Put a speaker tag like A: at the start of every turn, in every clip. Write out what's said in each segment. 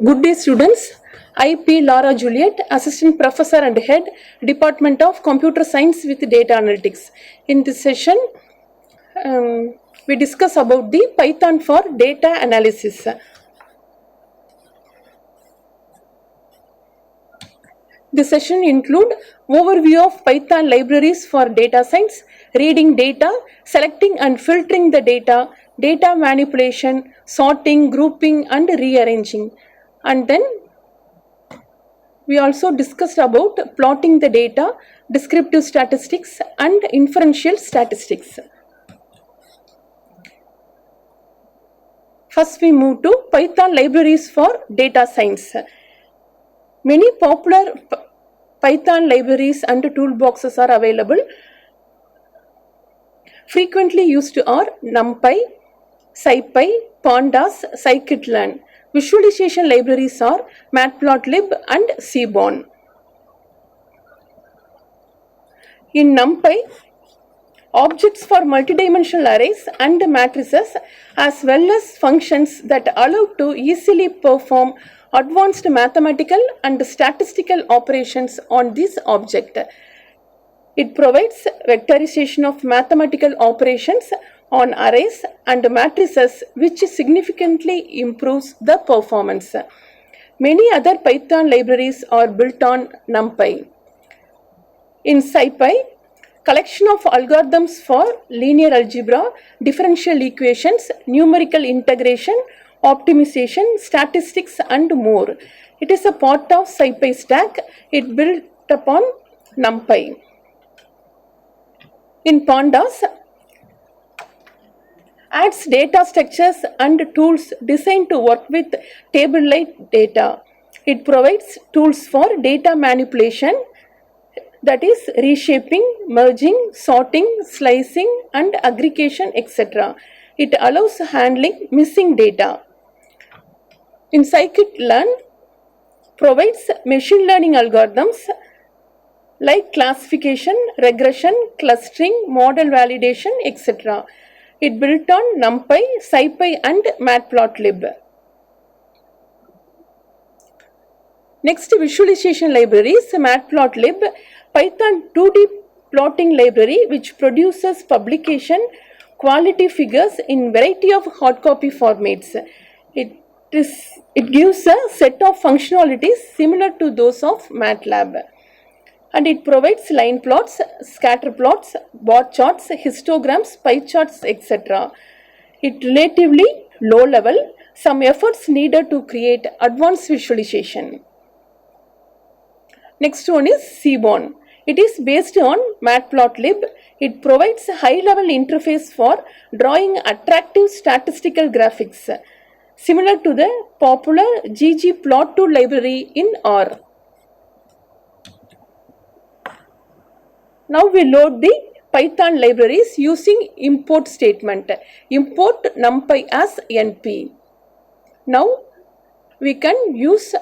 A: Good day, students. I, Ms.Laura Juliet, Assistant Professor and Head, Department of Computer Science with Data Analytics. In this session, we discuss about the Python for data analysis. This session include overview of Python libraries for data science, reading data, selecting and filtering the data, data manipulation, sorting, grouping and rearranging. And then we also discussed about plotting the data, descriptive statistics and inferential statistics. First we move to Python libraries for data science. Many popular Python libraries and toolboxes are available. Frequently used are NumPy, SciPy, Pandas, Scikit-learn. Visualization libraries are Matplotlib and Seaborn. In NumPy, objects for multidimensional arrays and matrices as well as functions that allow to easily perform advanced mathematical and statistical operations on this object. It provides vectorization of mathematical operations on arrays and matrices, which significantly improves the performance. Many other Python libraries are built on NumPy. In SciPy, collection of algorithms for linear algebra, differential equations, numerical integration, optimization, statistics and more. It is a part of SciPy stack. It built upon NumPy. In Pandas, adds data structures and tools designed to work with table-like data. It provides tools for data manipulation, that is reshaping, merging, sorting, slicing and aggregation, etc. It allows handling missing data. In Scikit-learn, provides machine learning algorithms like classification, regression, clustering, model validation, etc. It built on NumPy, SciPy and Matplotlib. Next, visualization libraries. Matplotlib, Python 2D plotting library which produces publication quality figures in variety of hard copy formats. It gives a set of functionalities similar to those of MATLAB. And it provides line plots, scatter plots, bar charts, histograms, pie charts, etc. It relatively low level, some efforts needed to create advanced visualization. Next one is Seaborn. It is based on Matplotlib. It provides a high-level interface for drawing attractive statistical graphics, similar to the popular ggplot2 library in R. Now we load the Python libraries using import statement. Import NumPy as NP. Now we can use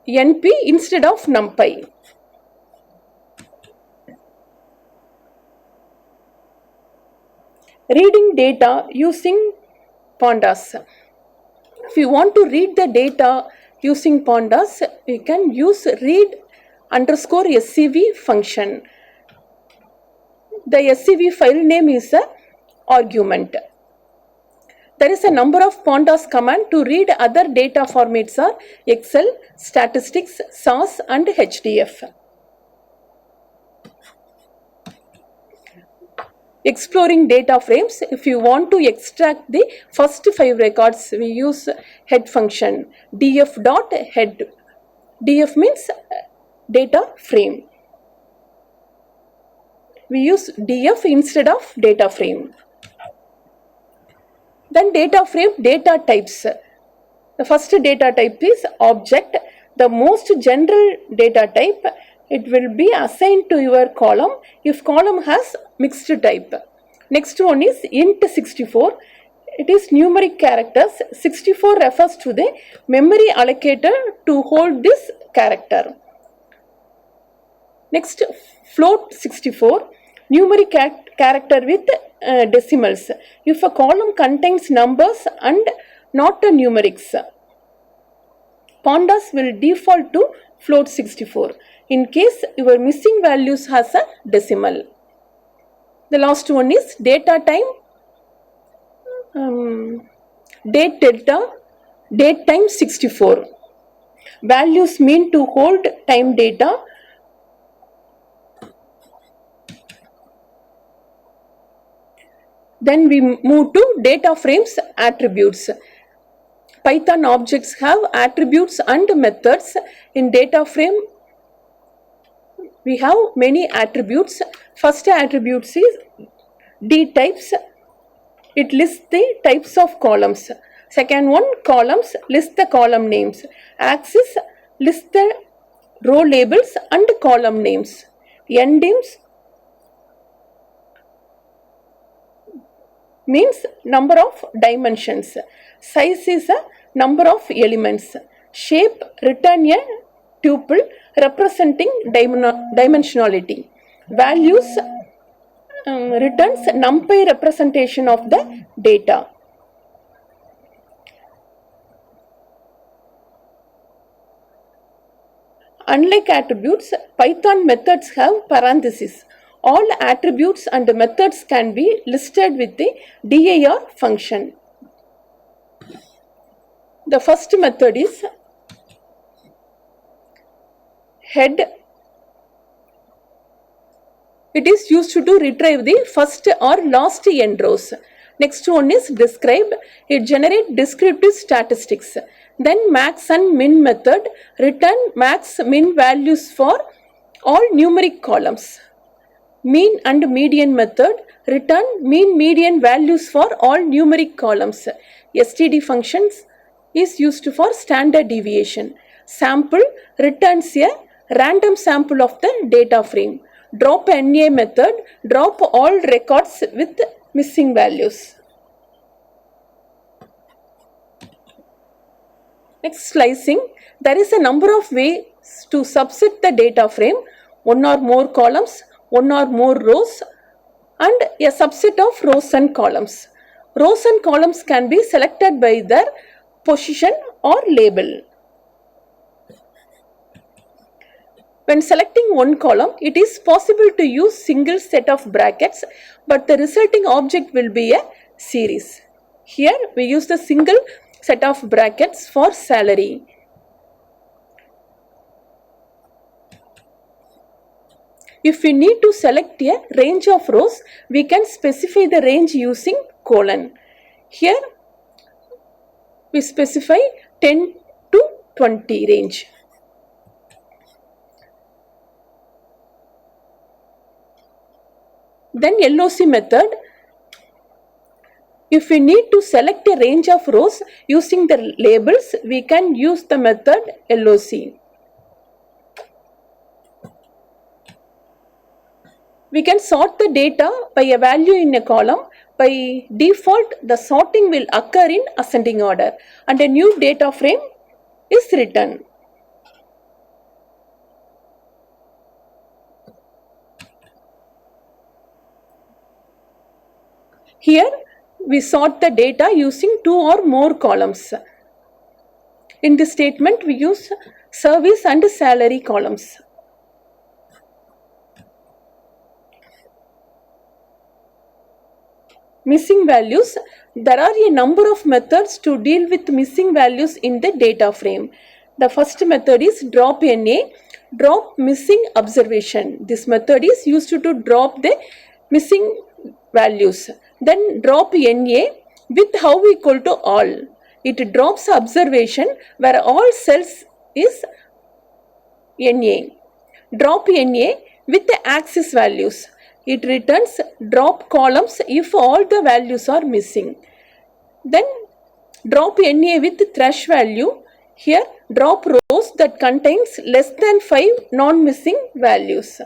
A: NP instead of NumPy. Reading data using Pandas. If you want to read the data using Pandas, we can use read_scv function. The scv file name is a argument. There is a number of Pandas command to read other data formats are Excel, statistics, SAS and HDF. Exploring data frames. If you want to extract the first 5 records, we use head function df.head. df means data frame. We use df instead of data frame. Then data frame data types. The first data type is object, the most general data type. It will be assigned to your column if column has mixed type. Next one is int 64. It is numeric characters. 64 refers to the memory allocated to hold this character. Next, float 64. Numeric character with decimals. If a column contains numbers and not numerics. Pandas will default to float 64 in case your missing values has a decimal. The last one is data time, date delta, date time 64. Values mean to hold time data. Then we move to data frames attributes. Python objects have attributes and methods. In data frame, we have many attributes. First attribute is D types. It lists the types of columns. Second one, columns, list the column names. Axis, list the row labels and column names. Endims means number of dimensions. Size is a number of elements. Shape, return a tuple representing dimensionality. Values returns numpy representation of the data. Unlike attributes, Python methods have parentheses. All attributes and methods can be listed with the dir function. The first method is head. It is used to retrieve the first or last n rows. Next one is describe. It generates descriptive statistics. Then max and min method return max min values for all numeric columns. Mean and median method return mean median values for all numeric columns. std functions is used for standard deviation. Sample returns a random sample of the data frame. Drop NA method drop all records with missing values. Next, slicing. There is a number of ways to subset the data frame. One or more columns, one or more rows, and a subset of rows and columns. Rows and columns can be selected by their position or label. When selecting one column, it is possible to use single set of brackets, but the resulting object will be a series. Here we use the single set of brackets for salary. If we need to select a range of rows, we can specify the range using colon. Here we specify 10 to 20 range. Then LOC method. If we need to select a range of rows using the labels, we can use the method LOC. We can sort the data by a value in a column. By default, the sorting will occur in ascending order and a new data frame is written. Here we sort the data using two or more columns. In this statement, we use service and salary columns. Missing values. There are a number of methods to deal with missing values in the data frame. The first method is drop NA, drop missing observation. This method is used to drop the missing values. Then drop NA with how equal to all. It drops observation where all cells is NA. Drop NA with the axis values. It returns drop columns if all the values are missing. Then drop NA with thresh value. Here drop rows that contains less than 5 non-missing values.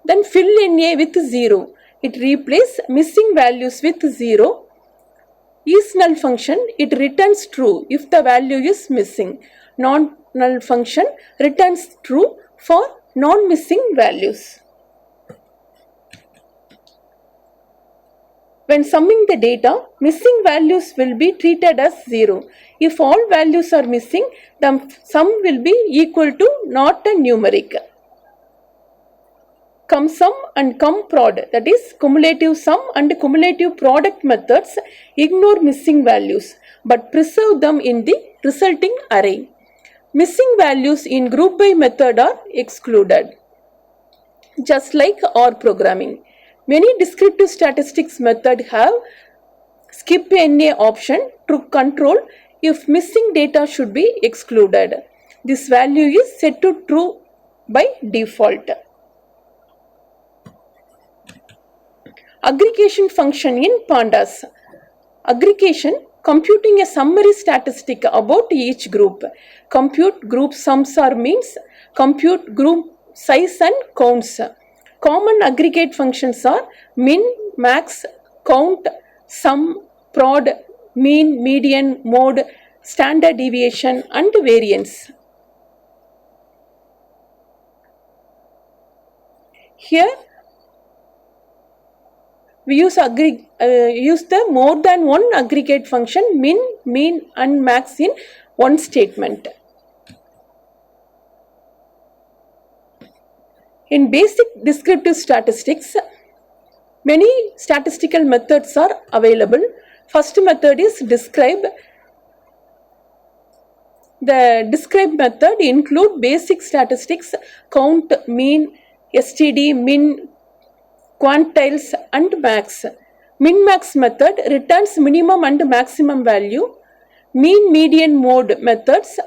A: Then fill NA with 0. It replaces missing values with 0. Is null function, it returns true if the value is missing. Non-null function returns true for non-missing values. When summing the data, missing values will be treated as 0. If all values are missing, the sum will be equal to not a numeric. CumSum and CumProd, that is cumulative sum and cumulative product methods, ignore missing values but preserve them in the resulting array. Missing values in group by method are excluded. Just like OR programming, many descriptive statistics method have skip NA option to control if missing data should be excluded. This value is set to true by default. Aggregation function in pandas. Aggregation, computing a summary statistic about each group. Compute group sums or means. Compute group size and counts. Common aggregate functions are min, max, count, sum, prod, mean, median, mode, standard deviation and variance. Here we use the more than one aggregate function min, mean and max in one statement. In basic descriptive statistics, many statistical methods are available. First method is describe. The describe method include basic statistics, count, mean, STD, min, quantiles and max. Min-max method returns minimum and maximum value. Mean, median, mode methods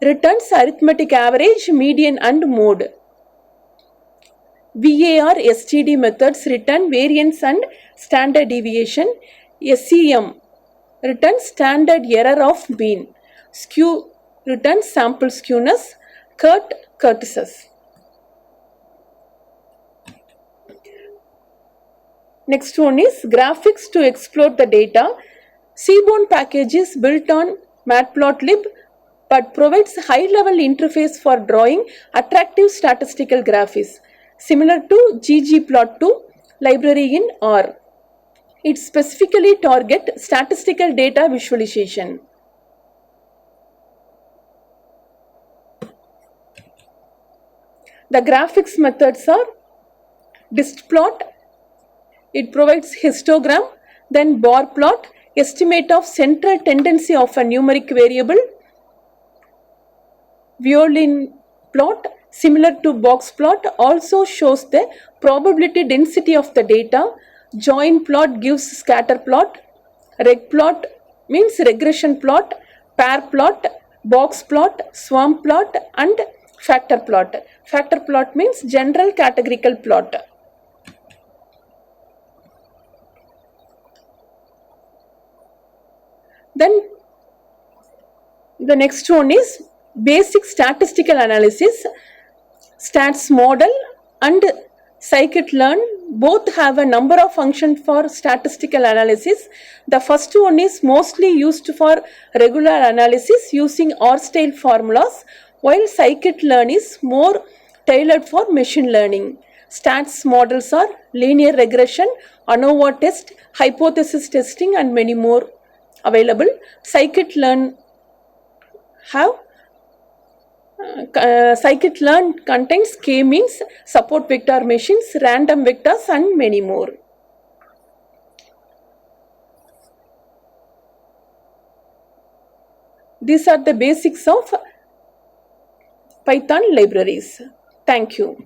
A: returns arithmetic average, median and mode. VAR, STD methods return variance and standard deviation. SEM returns standard error of mean. Skew returns sample skewness. Kurtosis. Next one is graphics to explore the data. Seaborn package is built on Matplotlib but provides high-level interface for drawing attractive statistical graphics, similar to ggplot2 library in R. It specifically targets statistical data visualization. The graphics methods are distplot. It provides histogram, then bar plot, estimate of central tendency of a numeric variable. Violin plot, similar to box plot, also shows the probability density of the data. Join plot gives scatter plot. Reg plot means regression plot. Pair plot, box plot, swarm plot and factor plot. Factor plot means general categorical plot. Then the next one is basic statistical analysis. Stats model and scikit-learn both have a number of functions for statistical analysis. The first one is mostly used for regular analysis using R-style formulas, while scikit-learn is more tailored for machine learning. Stats models are linear regression, ANOVA test, hypothesis testing and many more available. Scikit-learn scikit-learn contains k-means, support vector machines, random vectors and many more. These are the basics of Python libraries. Thank you.